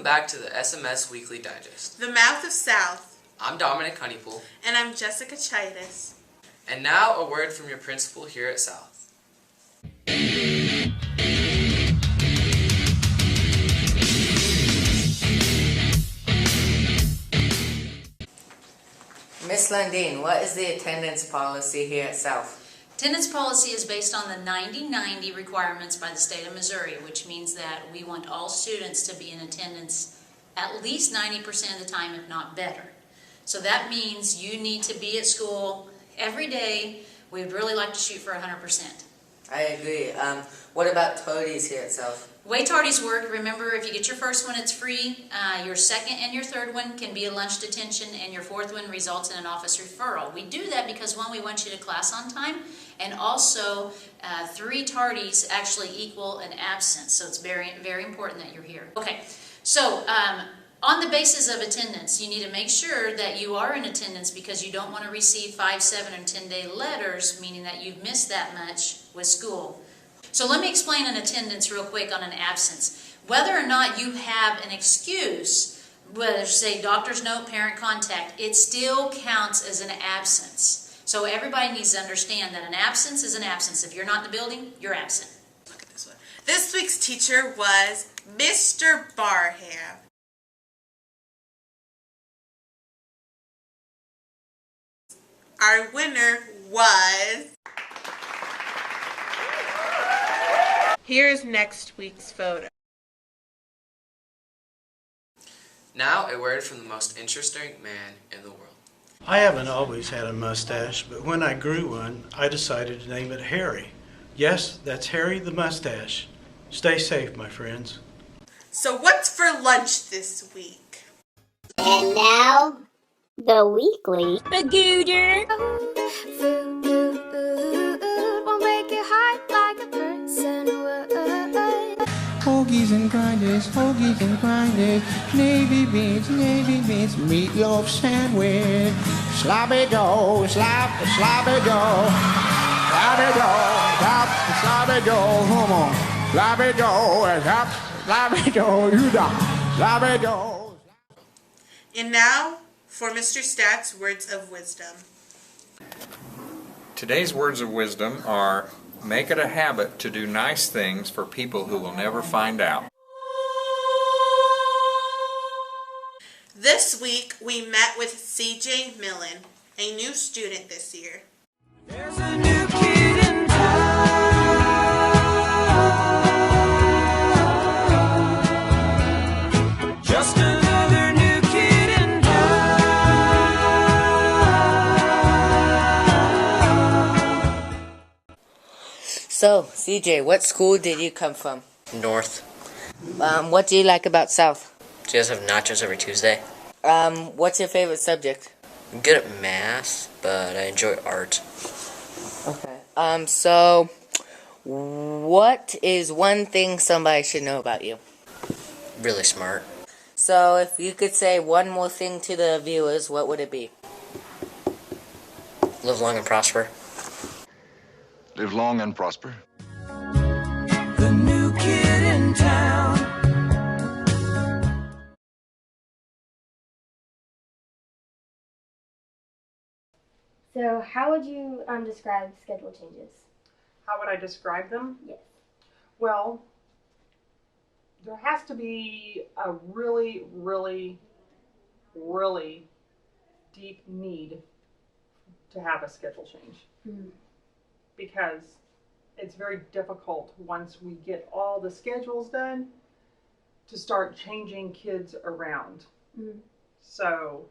back to the SMS Weekly Digest. The Mouth of South. I'm Dominic Honeypool. And I'm Jessica Chitis. And now a word from your principal here at South. Miss Lundien, what is the attendance policy here at South? Attendance policy is based on the 90-90 requirements by the state of Missouri, which means that we want all students to be in attendance at least 90% of the time, if not better. So that means you need to be at school every day. We'd really like to shoot for 100%. I agree. What about tardies here at South? Way tardies work, remember, if you get your first one, it's free. Your second and your third one can be a lunch detention, and your fourth one results in an office referral. We do that because, one, we want you to class on time, and also 3 tardies actually equal an absence, so it's very, very important that you're here. Okay, so on the basis of attendance, you need to make sure that you are in attendance because you don't want to receive 5, 7, and 10-day letters, meaning that you've missed that much with school. So let me explain an attendance real quick on an absence. Whether or not you have an excuse, whether say doctor's note, parent contact, it still counts as an absence. So everybody needs to understand that an absence is an absence. If you're not in the building, you're absent. Look at this one. This week's teacher was Mr. Barham. Our winner was... Here's next week's photo. Now a word from the most interesting man in the world. I haven't always had a mustache, but when I grew one, I decided to name it Harry. Yes, that's Harry the mustache. Stay safe, my friends. So what's for lunch this week? And now, the weekly. The Gooder. Will make you hot like a person would. Hoagies and grinders, navy beans, meatloaf sandwich, sloppy dough, sloppy dough, sloppy dough, come on, sloppy dough, you know, sloppy dough. And now, for Mr. Stat's words of wisdom. Today's words of wisdom are, make it a habit to do nice things for people who will never find out. This week, we met with CJ Millen, a new student this year. There's a new kid in town. Just another new kid in town. So, CJ, what school did you come from? North. What do you like about South? Do you guys have nachos every Tuesday? What's your favorite subject? I'm good at math, but I enjoy art. Okay. So, what is one thing somebody should know about you? Really smart. So, if you could say one more thing to the viewers, what would it be? Live long and prosper. Live long and prosper. The new kid in town. So how would you describe schedule changes? How would I describe them? Yes. Well, there has to be a really, really, really deep need to have a schedule change. Mm. Because it's very difficult once we get all the schedules done to start changing kids around. Mm. So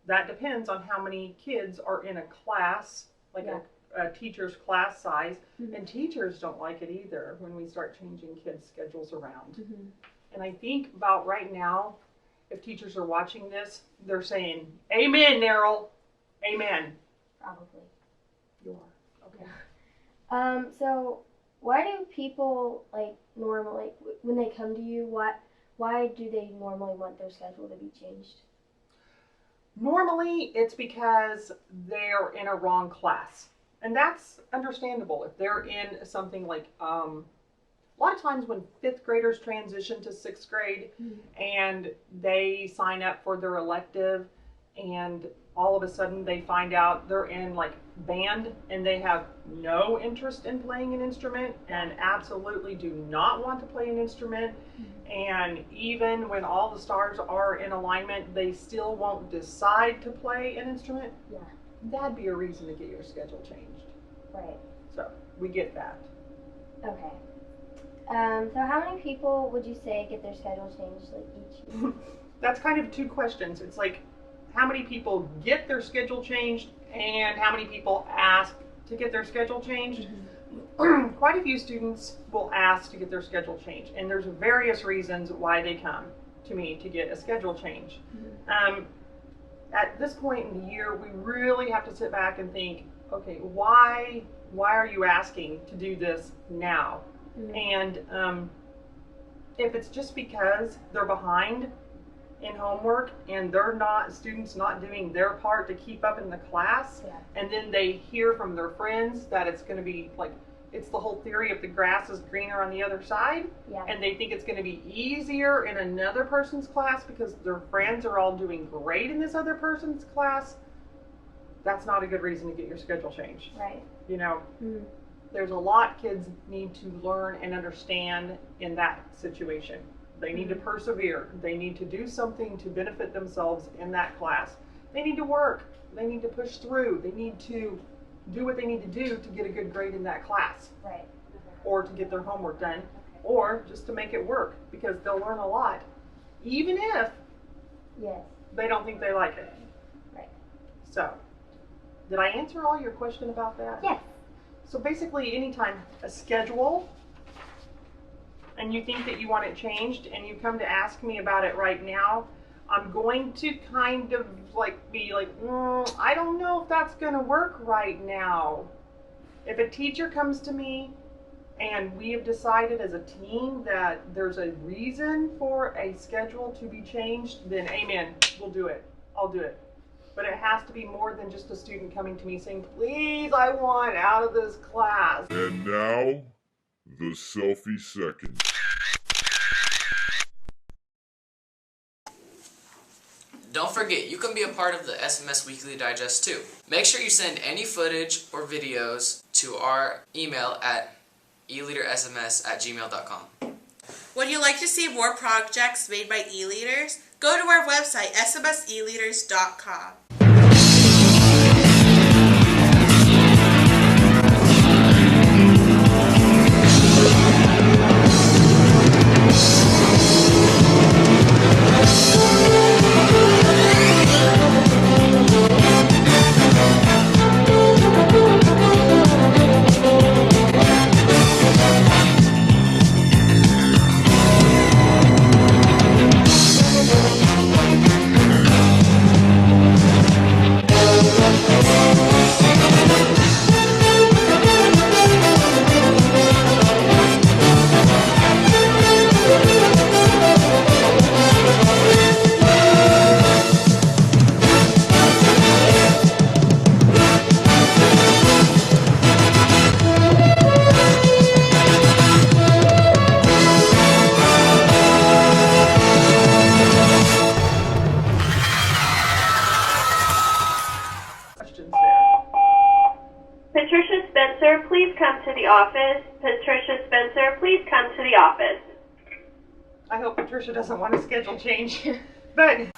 that depends on how many kids are in a class, like a teacher's class size, and teachers don't like it either when we start changing kids' schedules around. Mm-hmm. And I think about right now, if teachers are watching this, they're saying, "Amen, Narrell, amen." Probably. You are. Okay. So why do people normally, when they come to you, why do they normally want their schedule to be changed? Normally, it's because they're in a wrong class. And that's understandable. If they're in something like a lot of times when 5th graders transition to 6th grade and they sign up for their elective and all of a sudden they find out they're in like band and they have no interest in playing an instrument and absolutely do not want to play an instrument, and even when all the stars are in alignment they still won't decide to play an instrument, that'd be a reason to get your schedule changed. Right. So we get that. Okay. So how many people would you say get their schedule changed like each year? That's kind of 2 questions. It's like how many people get their schedule changed and how many people ask to get their schedule changed. Quite a few students will ask to get their schedule changed, and there's various reasons why they come to me to get a schedule change. At this point in the year, we really have to sit back and think, okay, why are you asking to do this now? And if it's just because they're behind in homework and students not doing their part to keep up in the class, and then they hear from their friends that it's going to be like, it's the whole theory of the grass is greener on the other side, and they think it's going to be easier in another person's class because their friends are all doing great in this other person's class, that's not a good reason to get your schedule changed. Right. You know, there's a lot kids need to learn and understand in that situation. They need to persevere. They need to do something to benefit themselves in that class. They need to work. They need to push through. They need to do what they need to do to get a good grade in that class. Right. Or to get their homework done. Or just to make it work, because they'll learn a lot, even if they don't think they like it. Right. So, did I answer all your question about that? Yes. So basically, anytime a schedule and you think that you want it changed and you come to ask me about it right now, I'm going to kind of be like, I don't know if that's going to work right now. If a teacher comes to me and we have decided as a team that there's a reason for a schedule to be changed, then amen, we'll do it. I'll do it. But it has to be more than just a student coming to me saying, please, I want out of this class. And now, the selfie second. Don't forget, you can be a part of the SMS Weekly Digest too. Make sure you send any footage or videos to our email at eleadersms@gmail.com. Would you like to see more projects made by e-leaders? Go to our website, smseleaders.com. Patricia Spencer, please come to the office. Patricia Spencer, please come to the office. I hope Patricia doesn't want a schedule change, but